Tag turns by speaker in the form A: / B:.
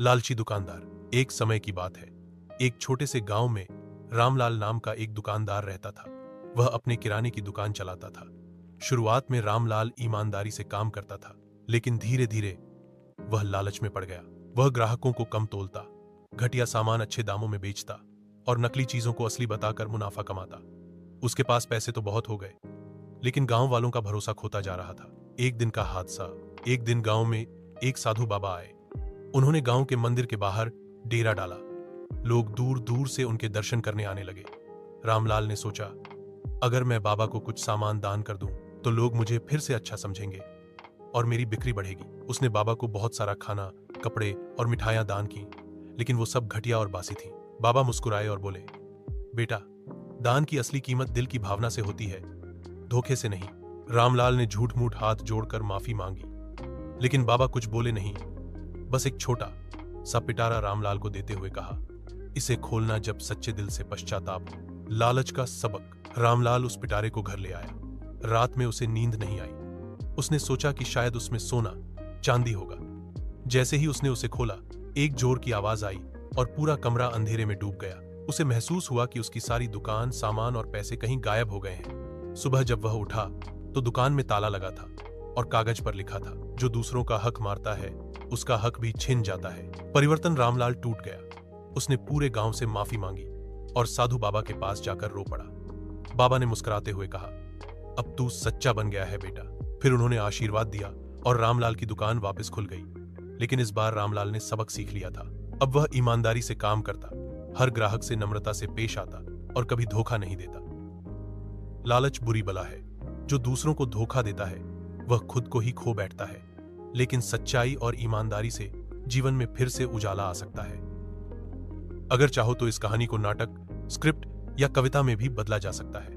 A: लालची दुकानदार। एक समय की बात है, एक छोटे से गांव में रामलाल नाम का एक दुकानदार रहता था। वह अपने किराने की दुकान चलाता था। शुरुआत में रामलाल ईमानदारी से काम करता था, लेकिन धीरे धीरे वह लालच में पड़ गया। वह ग्राहकों को कम तोलता, घटिया सामान अच्छे दामों में बेचता और नकली चीजों को असली बताकर मुनाफा कमाता। उसके पास पैसे तो बहुत हो गए, लेकिन गांव वालों का भरोसा खोता जा रहा था। एक दिन का हादसा। एक दिन गांव में एक साधु बाबा आए। उन्होंने गांव के मंदिर के बाहर डेरा डाला। लोग दूर दूर से उनके दर्शन करने आने लगे। रामलाल ने सोचा, अगर मैं बाबा को कुछ सामान दान कर दूं, तो लोग मुझे फिर से अच्छा समझेंगे और मेरी बिक्री बढ़ेगी। उसने बाबा को बहुत सारा खाना, कपड़े और मिठाइयां दान की, लेकिन वो सब घटिया और बासी थी। बाबा मुस्कुराए और बोले, बेटा, दान की असली कीमत दिल की भावना से होती है, धोखे से नहीं। रामलाल ने झूठ मूठ हाथ जोड़कर माफी मांगी, लेकिन बाबा कुछ बोले नहीं। बस एक छोटा सा पिटारा रामलाल को देते हुए कहा, इसे खोलना जब सच्चे दिल से पश्चाताप हो। लालच का सबक। रामलाल उस पिटारे को घर ले आया। रात में उसे नींद नहीं आई। उसने सोचा कि शायद उसमें सोना चांदी होगा। जैसे ही उसने उसे खोला, एक जोर की आवाज आई और पूरा कमरा अंधेरे में डूब गया। उसे महसूस हुआ कि उसकी सारी दुकान, सामान और पैसे कहीं गायब हो गए हैं। सुबह जब वह उठा तो दुकान में ताला लगा था और कागज पर लिखा था, जो दूसरों का हक मारता है, उसका हक भी छिन जाता है। परिवर्तन। रामलाल टूट गया। उसने पूरे गांव से माफी मांगी और साधु बाबा के पास जाकर रो पड़ा। बाबा ने मुस्कुराते हुए कहा, अब तू सच्चा बन गया है बेटा। फिर उन्होंने आशीर्वाद दिया और रामलाल की दुकान वापस खुल गई। लेकिन इस बार रामलाल ने सबक सीख लिया था। अब वह ईमानदारी से काम करता, हर ग्राहक से नम्रता से पेश आता और कभी धोखा नहीं देता। लालच बुरी बला है। जो दूसरों को धोखा देता है, वह खुद को ही खो बैठता है। लेकिन सच्चाई और ईमानदारी से जीवन में फिर से उजाला आ सकता है। अगर चाहो तो इस कहानी को नाटक, स्क्रिप्ट या कविता में भी बदला जा सकता है।